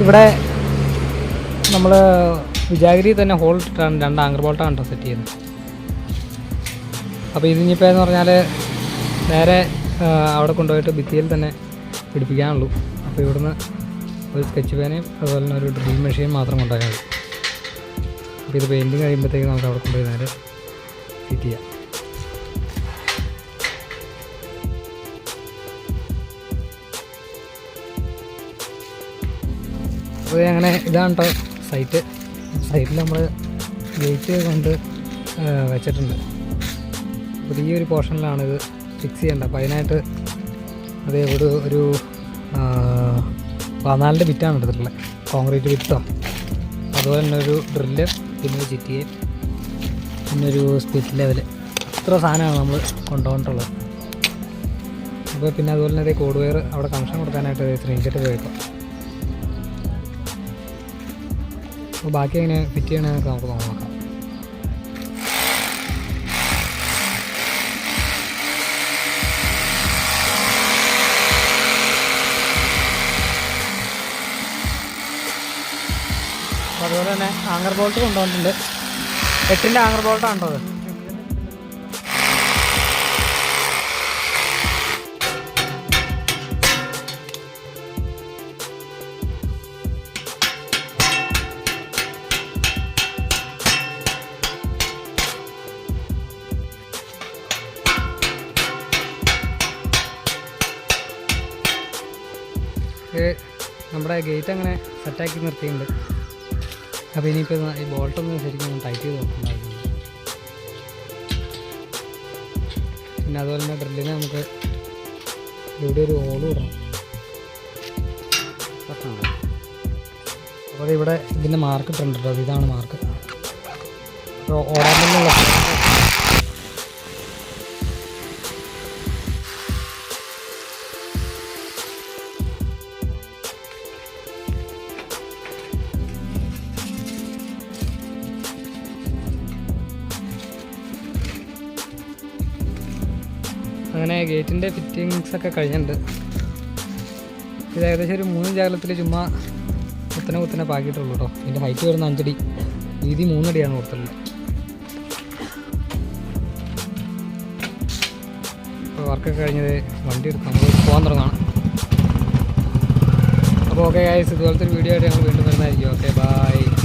ഇവിടെ നമ്മൾ വിജാഗിരി തന്നെ ഹോൾ ഇട്ടിട്ടാണ് 2 ആങ്കർ ബോൾട്ടാണ് കേട്ടോ സെറ്റ് ചെയ്യുന്നത്. അപ്പോൾ ഇതിനിപ്പോൾ എന്ന് പറഞ്ഞാൽ നേരെ അവിടെ കൊണ്ടുപോയിട്ട് ഭിത്തിയിൽ തന്നെ പിടിപ്പിക്കാനുള്ളൂ. അപ്പോൾ ഇവിടുന്ന് ഒരു സ്കെച്ച് പേനയും അതുപോലെ തന്നെ ഒരു ഡ്രിൽ മെഷീൻ മാത്രം കൊണ്ടുപോയാൽ മതി. അപ്പോൾ ഇത് പെയിൻറ്റിങ് കഴിയുമ്പോഴത്തേക്ക് നമുക്ക് അവിടെ കൊണ്ടുപോയി നേരെ ഫിറ്റ് ചെയ്യാം. അപ്പോൾ അങ്ങനെ ഇതാണ് കേട്ടോ സൈറ്റിൽ നമ്മൾ ഗേറ്റ് കൊണ്ട് വെച്ചിട്ടുണ്ട്. അപ്പോൾ ഈ ഒരു പോർഷനിലാണ് ഇത് ഫിക്സ് ചെയ്യേണ്ടത്. അപ്പോൾ അതിനായിട്ട് അത് ഇവിടെ ഒരു 14 ബിറ്റാണ് എടുത്തിട്ടുള്ളത്, കോൺക്രീറ്റ് ബിറ്റോ, അതുപോലെ തന്നെ ഒരു ഡ്രില്ല്, പിന്നെ ഒരു ചിറ്റിയെ, പിന്നെ ഒരു സ്പിറ്റ് ലെവൽ, ഇത്ര സാധനമാണ് നമ്മൾ കൊണ്ടുപോയിട്ടുള്ളത്. അപ്പോൾ പിന്നെ അതുപോലെ തന്നെ കോഡ് വയർ അവിടെ കണക്ഷൻ കൊടുക്കാനായിട്ട് സ്ക്രീൻഷോട്ട് പോയേക്കാം. അപ്പോൾ ബാക്കി എങ്ങനെ ഫിറ്റ് ചെയ്യണമെന്നൊക്കെ നമുക്ക് നോക്കാം. അതുപോലെ തന്നെ ആങ്കർ ബോൾട്ട് കൊണ്ടുവന്നിട്ടുണ്ട്. 8ൻ്റെ ആങ്കർ ബോൾട്ടാണ് കേട്ടോ അത്. നമ്മുടെ ഗേറ്റ് അങ്ങനെ സെറ്റാക്കി നിർത്തിയിട്ടുണ്ട്. അപ്പോൾ ഇനിയിപ്പോൾ ഈ ബോൾട്ടൊന്ന് ശരിക്കും ടൈറ്റ് ചെയ്ത് നോക്കുന്നുണ്ടായിരുന്നു. പിന്നെ അതുപോലെ തന്നെ ഡ്രില്ലിന് നമുക്ക് ഇവിടെ ഒരു ഹോൾ ഇടണം. അപ്പോൾ ഇവിടെ ഇതിൻ്റെ മാർക്ക് ഇട്ടിട്ടുണ്ട് കേട്ടോ. ഇതാണ് മാർക്ക്. അപ്പോൾ ഓടാൻ തന്നെയുള്ള അങ്ങനെ ഗേറ്റിൻ്റെ ഫിറ്റിങ്സൊക്കെ കഴിഞ്ഞിട്ടുണ്ട്. ഇത് ഏകദേശം ഒരു 3 ജാഗ്രത്തിൽ ചുമ്മാ കുത്തനെ പാക്കിയിട്ടുള്ളൂ കേട്ടോ. ഇതിൻ്റെ ഹൈറ്റ് വരുന്ന 5 അടി, വീതി 3 അടിയാണ് കൊടുത്തുള്ളത്. അപ്പോൾ വർക്കൊക്കെ കഴിഞ്ഞത് വണ്ടി എടുക്കാം, നമ്മൾ പോകാൻ തുടങ്ങാം. അപ്പോൾ ഓക്കെ ഗൈസ്, ഇതുപോലത്തെ ഒരു വീഡിയോ ആയിട്ട് ഞങ്ങൾ വീണ്ടും വരുന്നതായിരിക്കും. Okay, by.